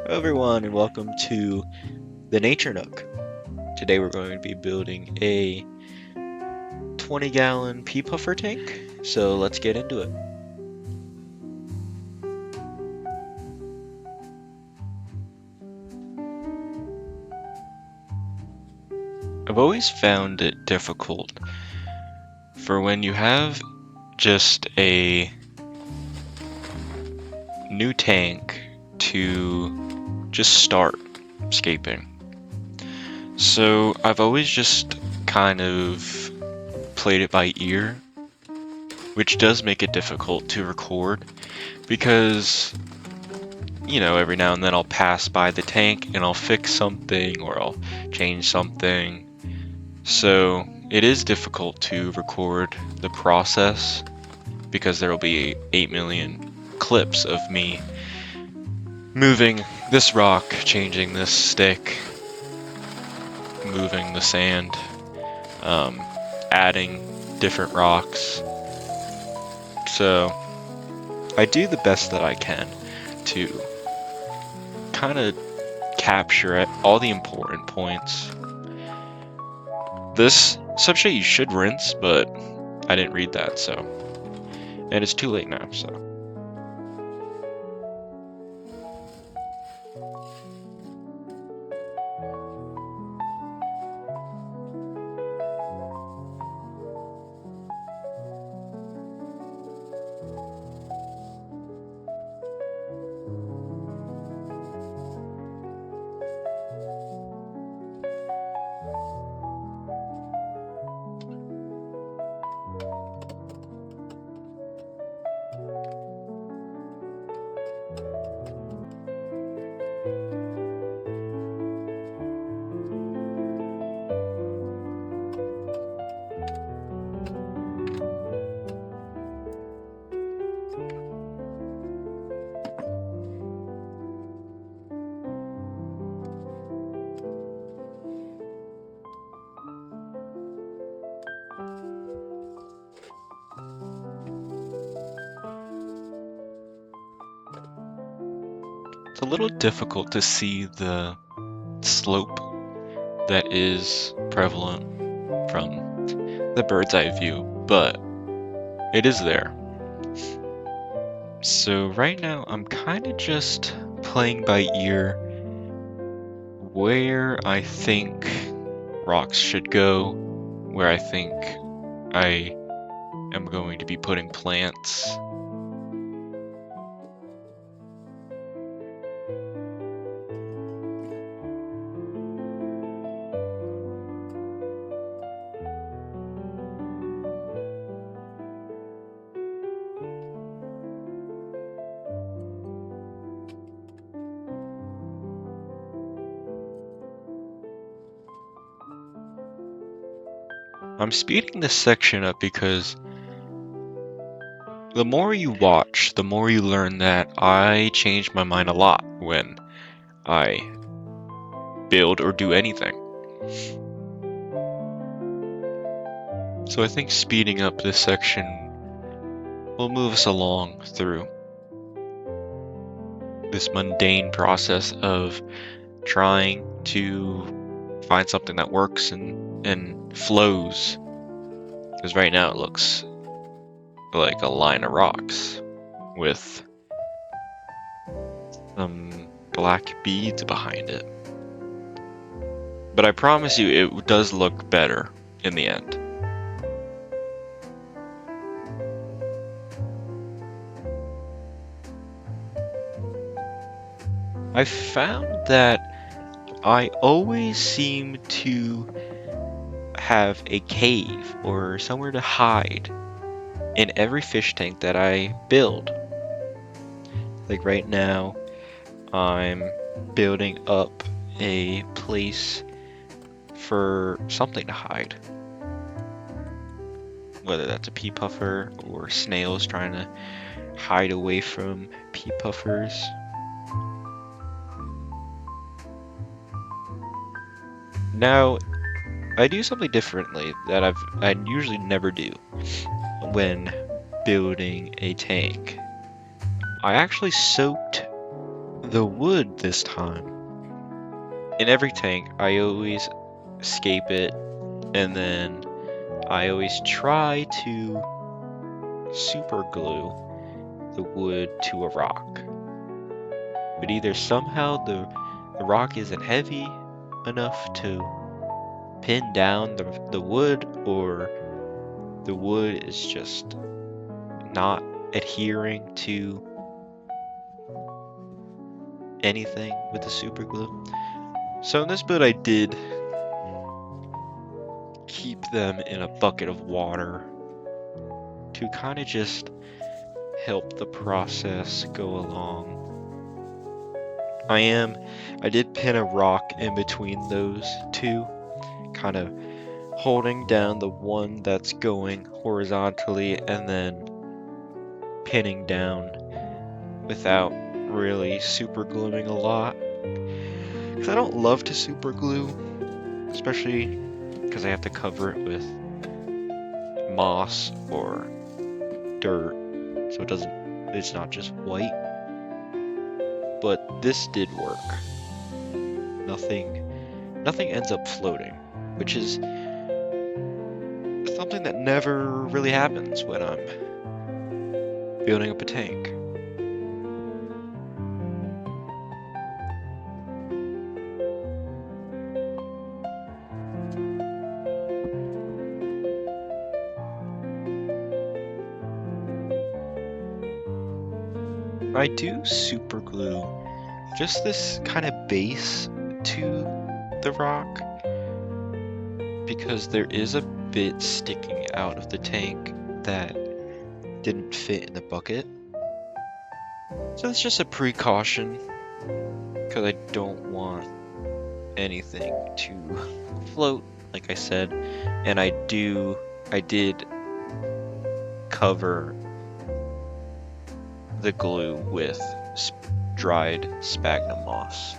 Hello everyone and welcome to the Nature Nook. Today we're going to be building a 20-gallon pea puffer tank, so let's get into it. I've always found it difficult for when you have just a new tank to just start scaping. So I've always just kind of played it by ear, which does make it difficult to record because, you know, every now and then I'll pass by the tank and I'll fix something or I'll change something. So it is difficult to record the process because there will be 8 million clips of me moving this rock, changing this stick, moving the sand, adding different rocks. So I do the best that I can to kind of capture all the important points. This substrate you should rinse, but I didn't read that, so. And it's too late now, so. It's a little difficult to see the slope that is prevalent from the bird's eye view, but it is there. So right now I'm kind of just playing by ear where I think rocks should go, where I think I am going to be putting plants. I'm speeding this section up because the more you watch, the more you learn that I change my mind a lot when I build or do anything. So I think speeding up this section will move us along through this mundane process of trying to find something that works and flows. Because right now it looks like a line of rocks with some black beads behind it. But I promise you it does look better in the end. I found that I always seem to have a cave or somewhere to hide in every fish tank that I build. Like right now, I'm building up a place for something to hide. Whether that's a pea puffer or snails trying to hide away from pea puffers. Now, I do something differently that I usually never do when building a tank. I actually soaked the wood this time, in every tank, I always escape it, and then I always try to super glue the wood to a rock. But either somehow the rock isn't heavy enough to pin down the wood, or the wood is just not adhering to anything with the super glue. So in this build I did keep them in a bucket of water to kind of just help the process go along. I did pin a rock in between those two, kind of holding down the one that's going horizontally and then pinning down without really super gluing a lot. Because I don't love to super glue, especially because I have to cover it with moss or dirt, so it's not just white. But this did work. Nothing ends up floating, which is something that never really happens when I'm building up a tank. I do super glue just this kind of base to the rock because there is a bit sticking out of the tank that didn't fit in the bucket. So it's just a precaution because I don't want anything to float, like I said, and I did cover the glue with dried sphagnum moss.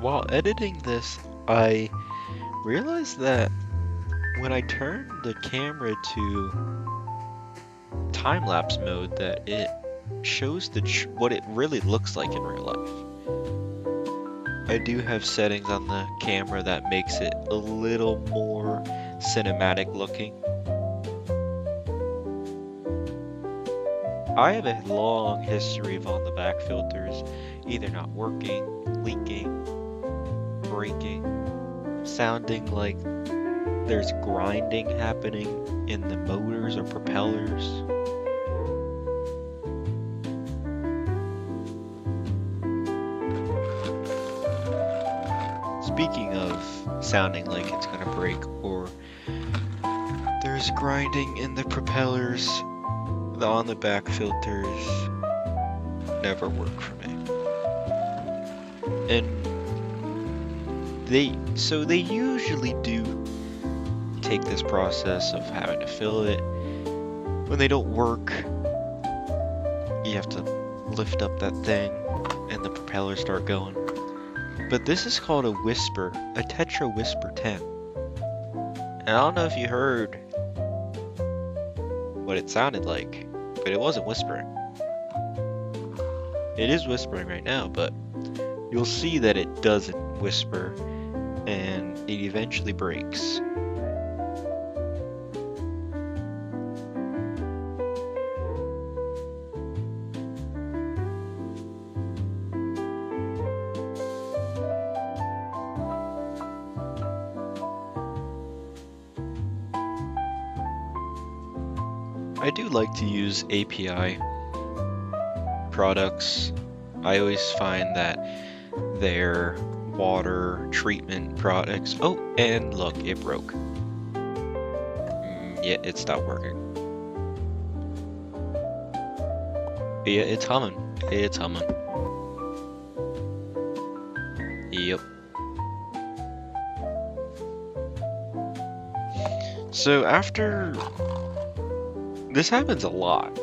While editing this, I realized that when I turned the camera to time-lapse mode, that it shows what it really looks like in real life. I do have settings on the camera that makes it a little more cinematic looking. I have a long history of on the back filters either not working, leaking, breaking, sounding like there's grinding happening in the motors or propellers. Speaking of sounding like it's gonna break or there's grinding in the propellers, the on the back filters never work for me. And they usually do take this process of having to fill it. When they don't work, you have to lift up that thing and the propellers start going. But this is called a Whisper, a Tetra Whisper 10. And I don't know if you heard what it sounded like, but it wasn't whispering. It is whispering right now, but you'll see that it doesn't whisper and it eventually breaks. I do like to use API products. I always find that their water treatment products. Oh, and look, it broke. Yeah, it stopped working. Yeah, it's humming. It's humming. Yep. So after this happens a lot.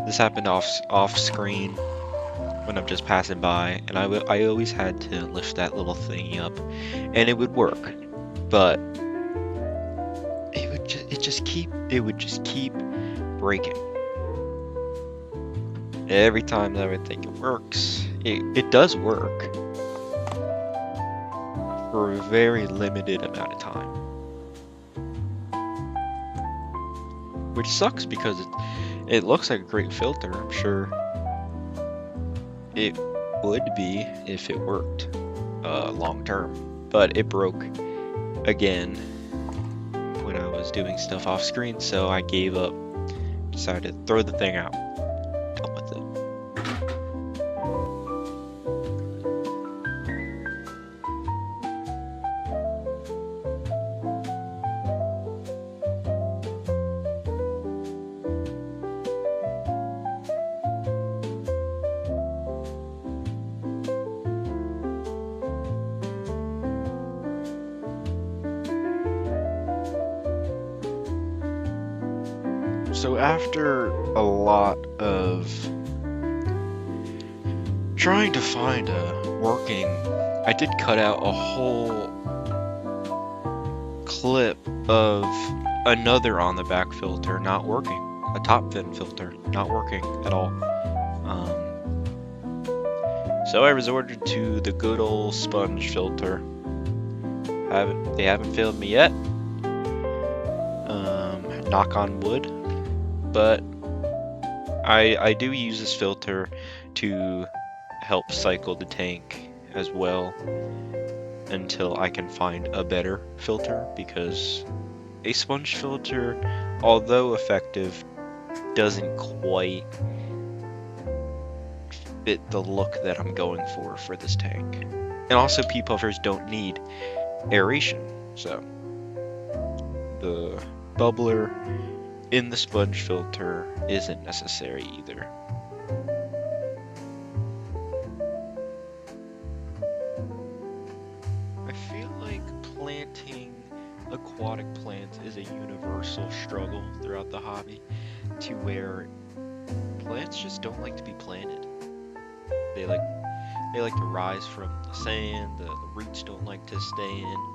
This happened off screen when I'm just passing by, and I always had to lift that little thingy up, and it would work, but it would just keep breaking. Every time that I would think it works, it does work for a very limited amount of time, which sucks because it looks like a great filter. I'm sure it would be if it worked long term, but it broke again when I was doing stuff off screen, so I gave up, decided to throw the thing out. Done with it. So after a lot of trying to find a working, I did cut out a whole clip of another on the back filter not working, a top fin filter not working at all. So I resorted to the good old sponge filter. They haven't failed me yet. Knock on wood. But I do use this filter to help cycle the tank as well until I can find a better filter, because a sponge filter, although effective, doesn't quite fit the look that I'm going for this tank. And also pea puffers don't need aeration, so the bubbler in the sponge filter isn't necessary either. I feel like planting aquatic plants is a universal struggle throughout the hobby, to where plants just don't like to be planted. They like to rise from the sand, the roots don't like to stay in,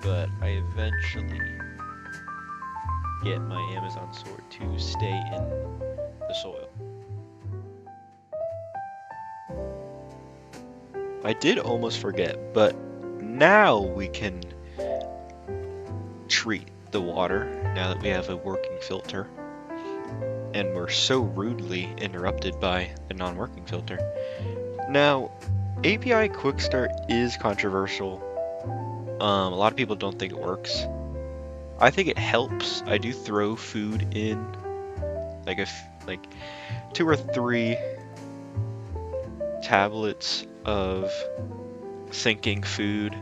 but I eventually get my Amazon sword to stay in the soil. I did almost forget, but now we can treat the water now that we have a working filter, and we're so rudely interrupted by the non-working filter. Now, API Quick Start is controversial. A lot of people don't think it works. I think it helps. I do throw food in, like 2 or 3 tablets of sinking food,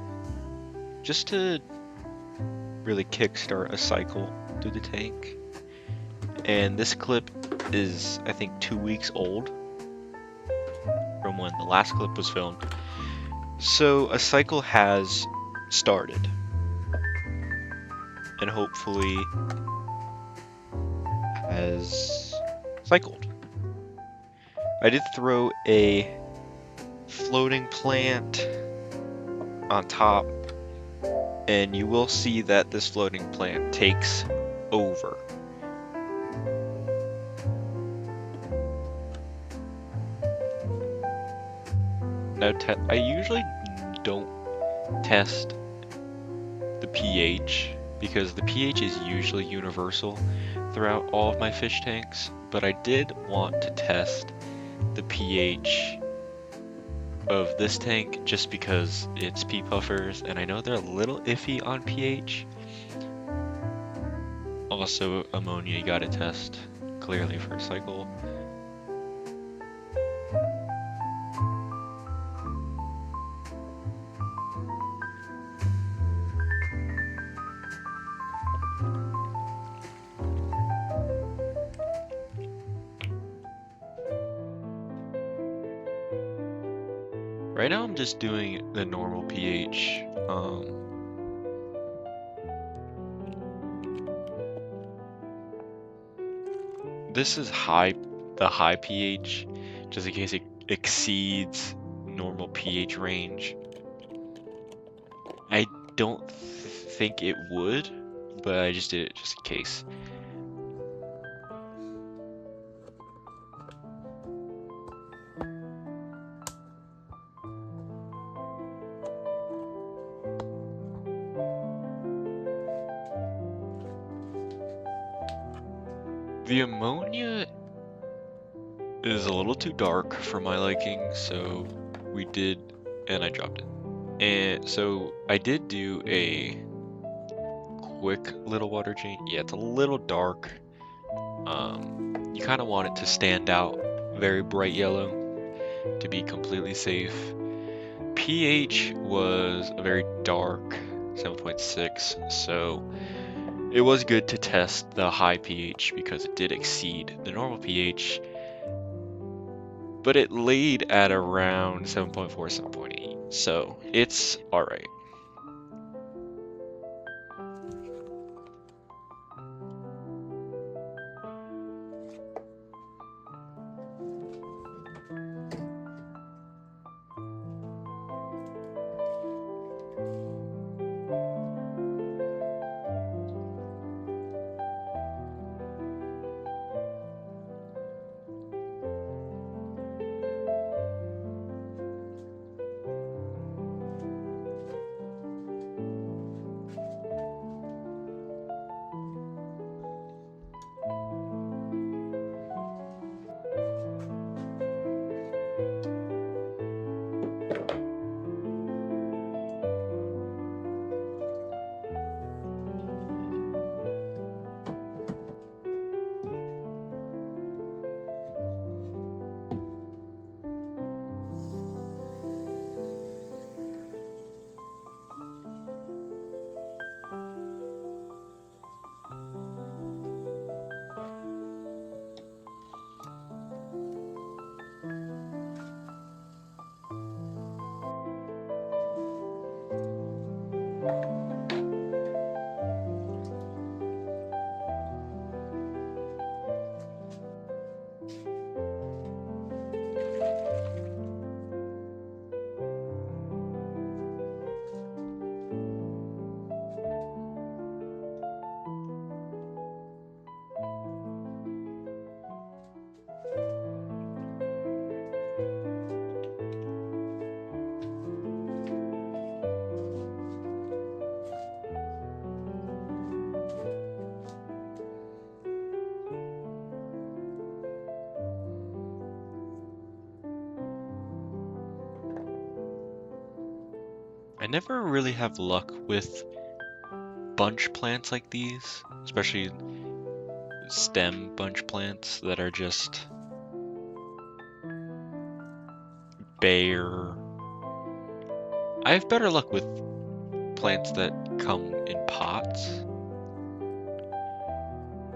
just to really kickstart a cycle through the tank. And this clip is, I think, 2 weeks old from when the last clip was filmed. So a cycle has started, and hopefully has cycled. I did throw a floating plant on top, and you will see that this floating plant takes over. Now, I usually don't test the pH, because the pH is usually universal throughout all of my fish tanks, but I did want to test the pH of this tank just because it's pea puffers, and I know they're a little iffy on pH. Also, ammonia you gotta test clearly for a cycle. Right now I'm just doing the normal pH. this is the high pH, just in case it exceeds normal pH range. I don't think it would, but I just did it just in case. The ammonia is a little too dark for my liking, so we did, and I dropped it. And so I did do a quick little water change. Yeah, it's a little dark. You kind of want it to stand out very bright yellow to be completely safe. pH was a very dark 7.6, so it was good to test the high pH because it did exceed the normal pH, but it laid at around 7.4, 7.8, so it's alright. I never really have luck with bunch plants like these, especially stem bunch plants that are just bare. I have better luck with plants that come in pots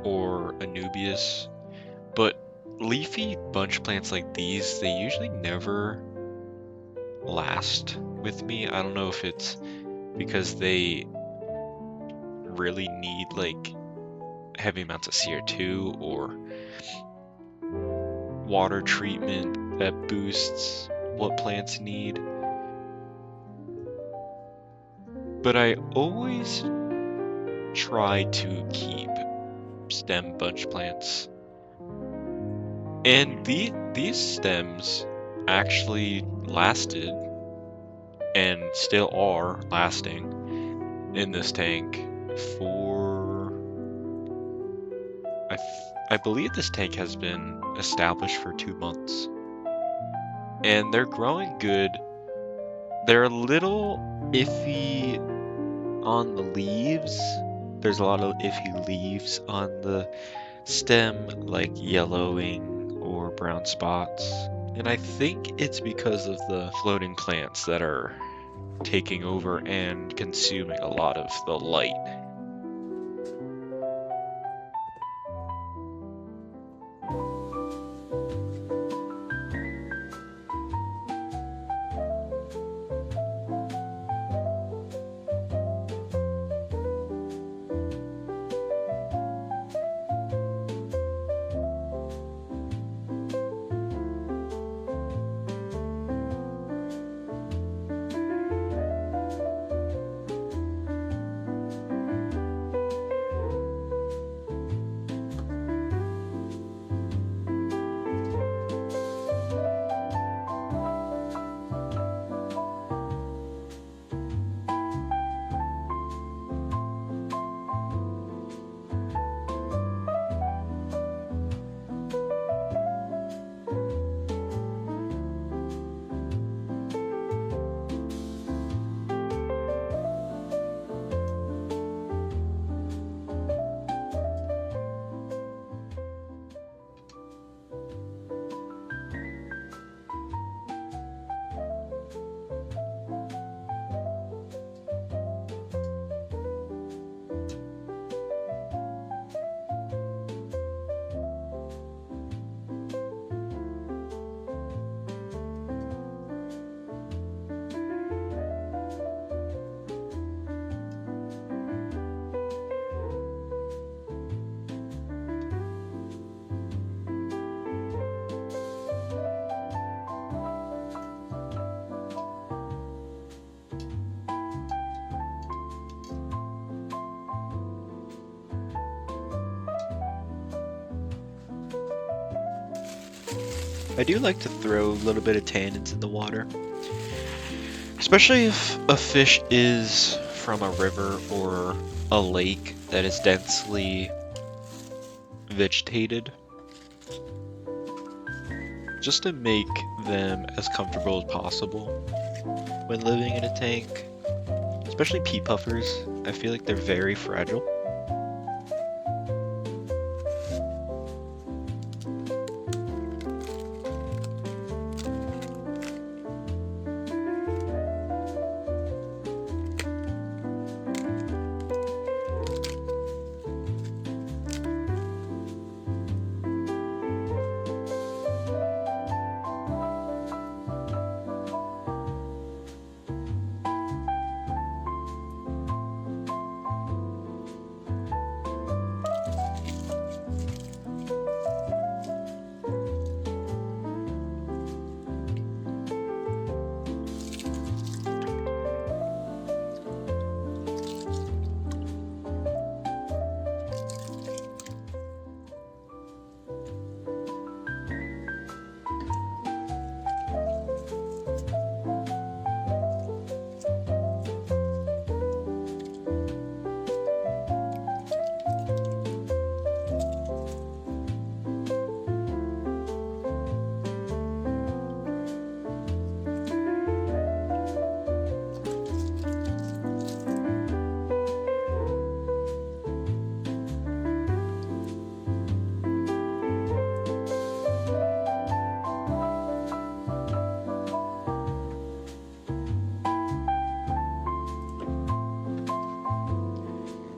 or Anubias, but leafy bunch plants like these, they usually never last with me. I don't know if it's because they really need like heavy amounts of CO2 or water treatment that boosts what plants need. But I always try to keep stem bunch plants. And these stems actually lasted and still are lasting in this tank for I believe this tank has been established for 2 months. And they're growing good. They're a little iffy on the leaves. There's a lot of iffy leaves on the stem, like yellowing or brown spots. And I think it's because of the floating plants that are taking over and consuming a lot of the light. I do like to throw a little bit of tannins in the water, especially if a fish is from a river or a lake that is densely vegetated, just to make them as comfortable as possible when living in a tank. Especially pea puffers, I feel like they're very fragile.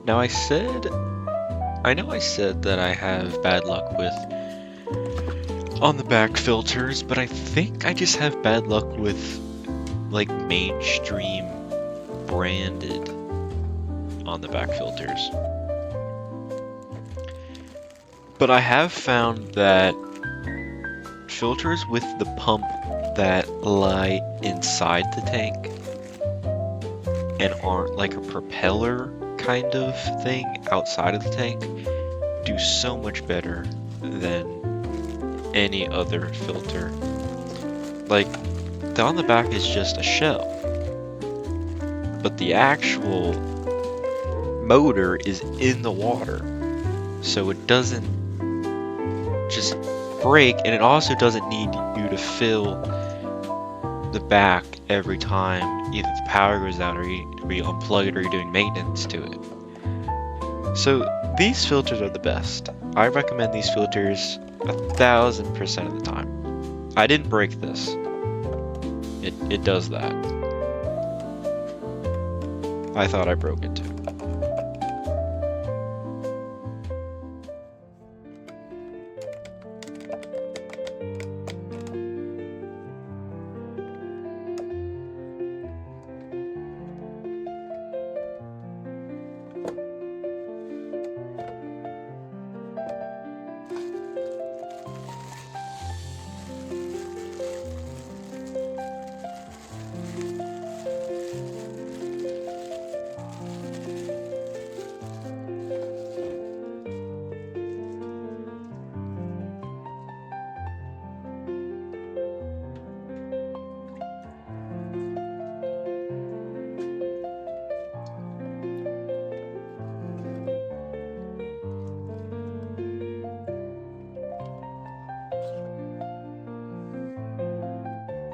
Now I know I said that I have bad luck with on the back filters, but I think I just have bad luck with like mainstream branded on the back filters. But I have found that filters with the pump that lie inside the tank and aren't like a propeller kind of thing outside of the tank do so much better than any other filter. Like, the on the back is just a shell, but the actual motor is in the water, so it doesn't just break, and it also doesn't need you to fill the back every time either the power goes out or you unplug it or you're doing maintenance to it. So these filters are the best. I recommend these filters 1000% of the time. I didn't break this. It does that. I thought I broke it too.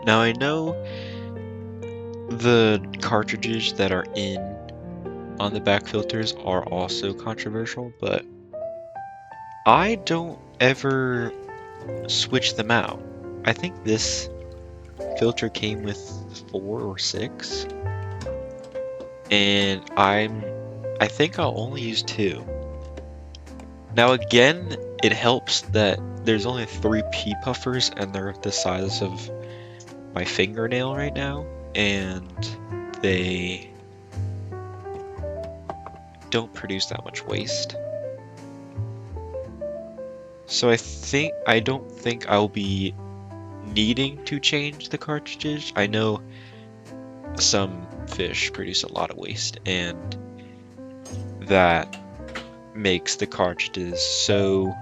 Now I know the cartridges that are in on the back filters are also controversial, but I don't ever switch them out. I think this filter came with 4 or 6, and I think I'll only use 2. Now again, it helps that there's only 3 pea puffers and they're the size of my fingernail right now, and they don't produce that much waste. So I don't think I'll be needing to change the cartridges. I know some fish produce a lot of waste, and that makes the cartridges so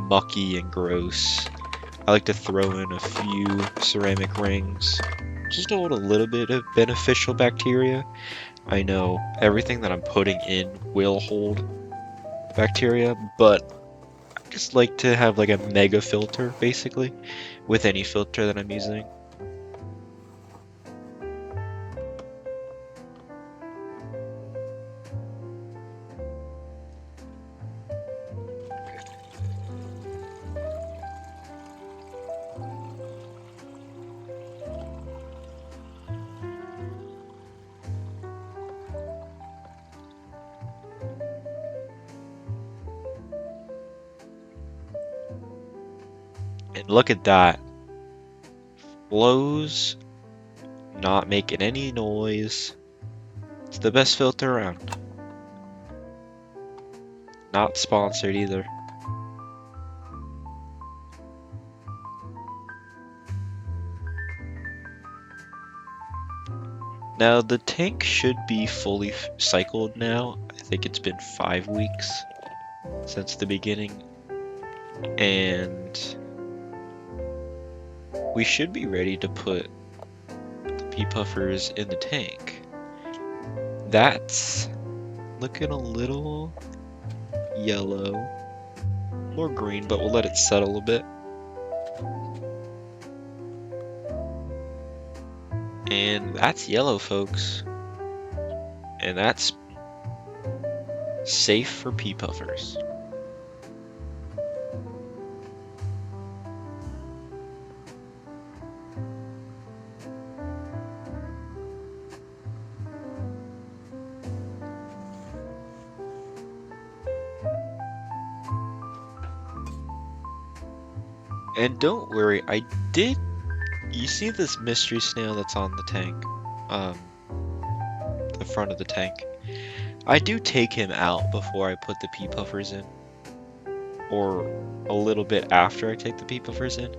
mucky and gross. I like to throw in a few ceramic rings just to hold a little bit of beneficial bacteria. I know everything that I'm putting in will hold bacteria, but I just like to have like a mega filter basically with any filter that I'm using. And look at that. Flows, not making any noise. It's the best filter around. Not sponsored either. Now the tank should be fully cycled now. I think it's been 5 weeks since the beginning. And we should be ready to put the pea puffers in the tank. That's looking a little yellow, more green, but we'll let it settle a bit. And that's yellow, folks. And that's safe for pea puffers. And don't worry, you see this mystery snail that's on the tank, the front of the tank? I do take him out before I put the pea puffers in, or a little bit after I take the pea puffers in.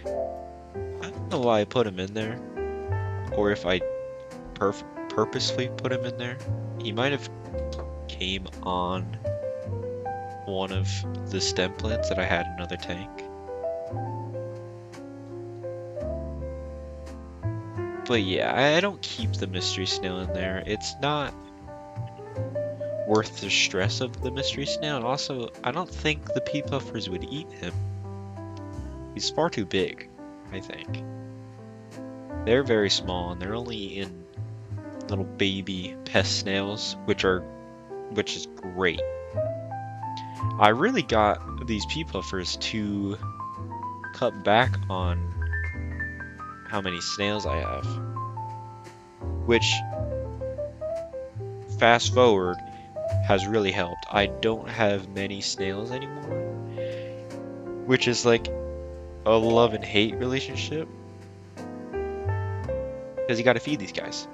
I don't know why I put him in there, or if I purposefully put him in there. He might have came on one of the stem plants that I had in another tank. But yeah, I don't keep the mystery snail in there. It's not worth the stress of the mystery snail, and also I don't think the pea puffers would eat him. He's far too big, I think. They're very small, and they're only in little baby pest snails, which is great. I really got these pea puffers to cut back on how many snails I have, which, fast forward, has really helped. I don't have many snails anymore, which is like a love and hate relationship, because you gotta feed these guys.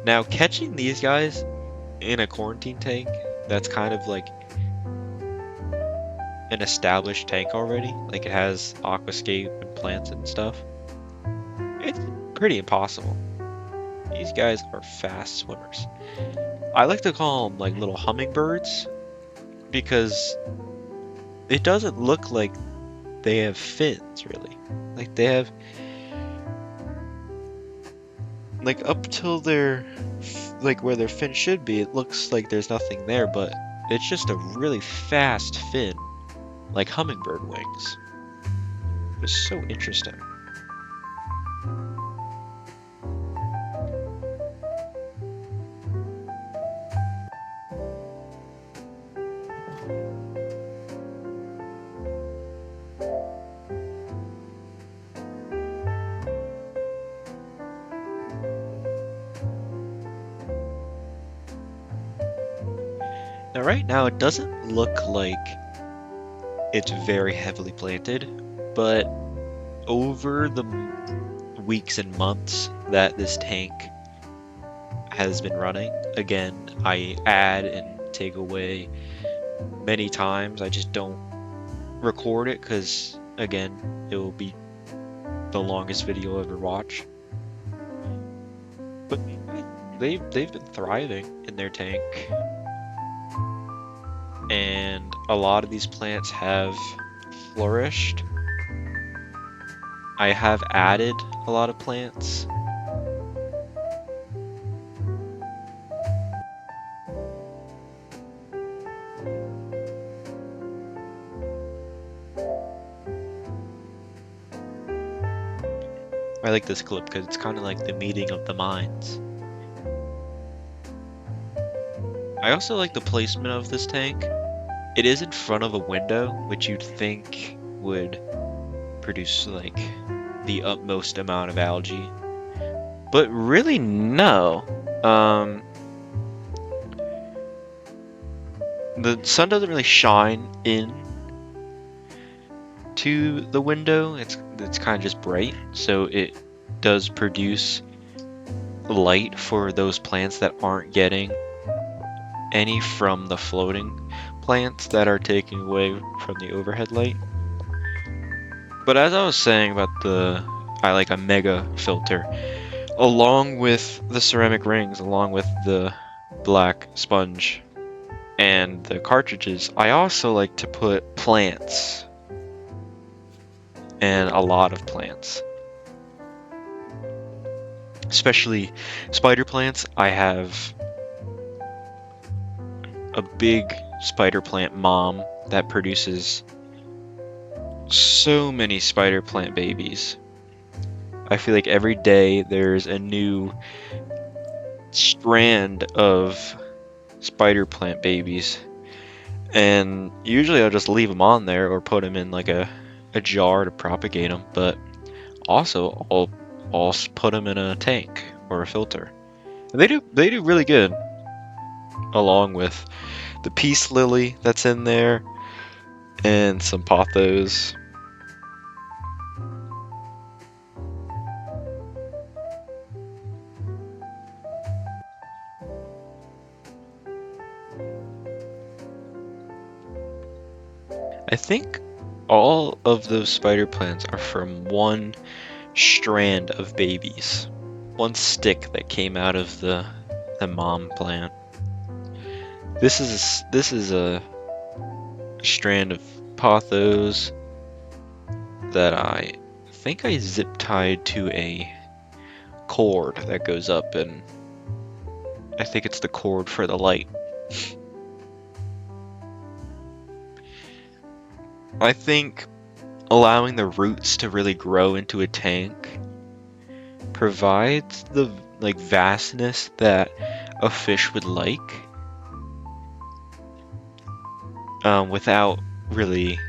Now, catching these guys in a quarantine tank that's kind of like an established tank already, like it has aquascape and plants and stuff, it's pretty impossible. These guys are fast swimmers. I like to call them like little hummingbirds because it doesn't look like they have fins really. Like they have, like up till their, like where their fin should be, it looks like there's nothing there, but it's just a really fast fin, like hummingbird wings. It's so interesting. Now right now it doesn't look like it's very heavily planted, but over the weeks and months that this tank has been running, again, I add and take away many times. I just don't record it because, again, it will be the longest video I'll ever watch. But they've been thriving in their tank. And a lot of these plants have flourished, I have added a lot of plants. I like this clip because it's kind of like the meeting of the minds. I also like the placement of this tank. It is in front of a window, which you'd think would produce like the utmost amount of algae. But really, no. The sun doesn't really shine in to the window. It's kind of just bright, so it does produce light for those plants that aren't getting any from the floating plants that are taking away from the overhead light. But as I was saying about I like a mega filter, along with the ceramic rings, along with the black sponge and the cartridges, I also like to put plants, and a lot of plants. Especially spider plants. I have a big spider plant mom that produces so many spider plant babies. I feel like every day there's a new strand of spider plant babies, and usually I'll just leave them on there or put them in like a jar to propagate them, but also I'll put them in a tank or a filter. And they do really good, along with the peace lily that's in there and some pothos. I think all of those spider plants are from one strand of babies, one stick that came out of the mom plant. This is a strand of pothos that I think I zip tied to a cord that goes up, and I think it's the cord for the light. I think allowing the roots to really grow into a tank provides the like vastness that a fish would like, without really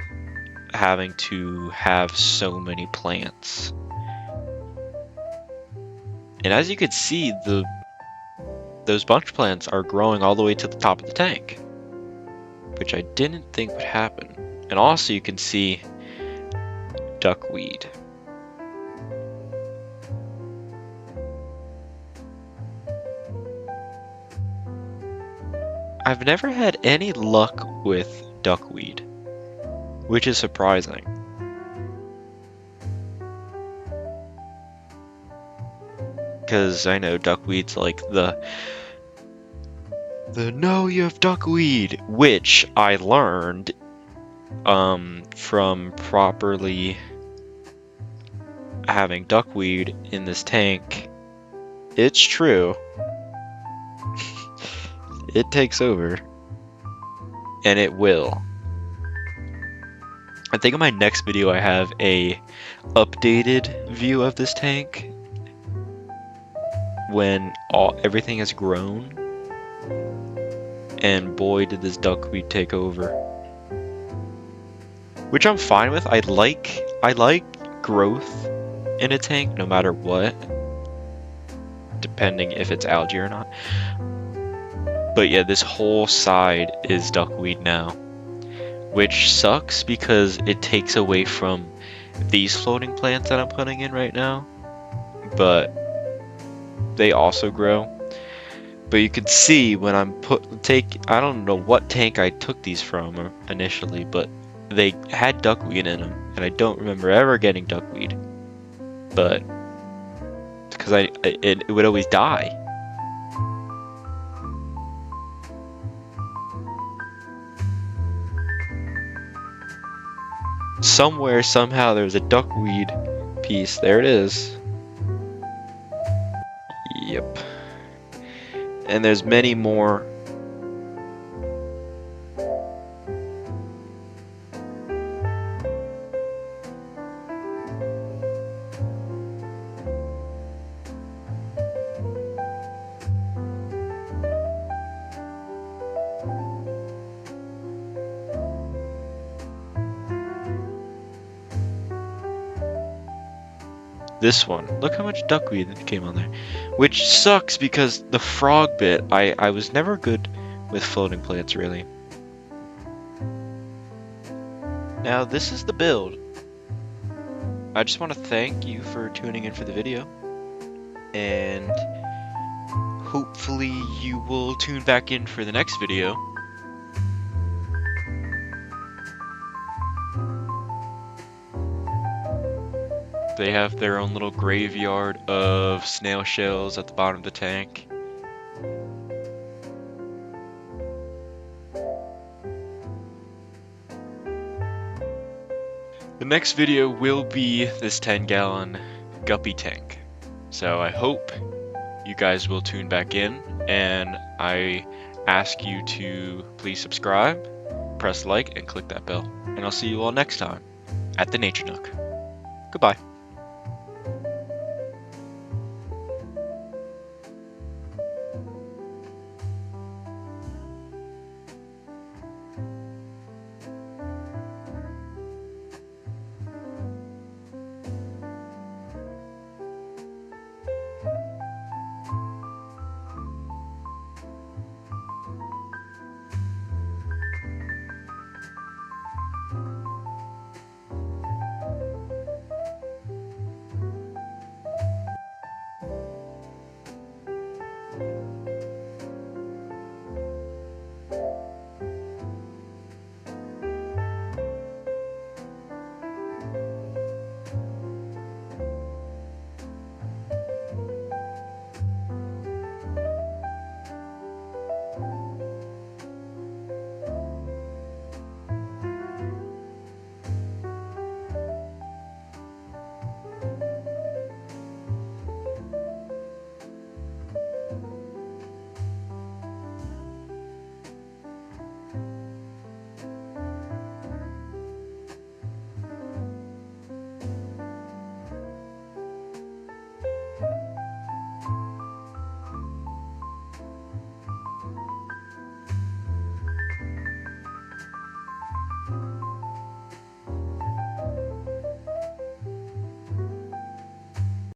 having to have so many plants. And as you can see, those bunch plants are growing all the way to the top of the tank, which I didn't think would happen. And also you can see duckweed. I've never had any luck with duckweed, which is surprising. Because I know duckweed's like the no, you have duckweed, which I learned from properly having duckweed in this tank. It's true. It takes over. And it will. I think in my next video I have a updated view of this tank when everything has grown. And boy, did this duckweed take over. Which I'm fine with. I like growth in a tank no matter what, depending if it's algae or not. But yeah, this whole side is duckweed now, which sucks because it takes away from these floating plants that I'm putting in right now, but they also grow. But you can see when I'm I don't know what tank I took these from initially, but they had duckweed in them, and I don't remember ever getting duckweed, but because it would always die. Somewhere, somehow, there's a duckweed piece. There it is. Yep. And there's many more. This one. Look how much duckweed came on there. Which sucks because the frog bit, I was never good with floating plants, really. Now, this is the build. I just want to thank you for tuning in for the video. And hopefully you will tune back in for the next video. They have their own little graveyard of snail shells at the bottom of the tank. The next video will be this 10-gallon guppy tank. So I hope you guys will tune back in, and I ask you to please subscribe, press like, and click that bell. And I'll see you all next time at the Nature Nook. Goodbye.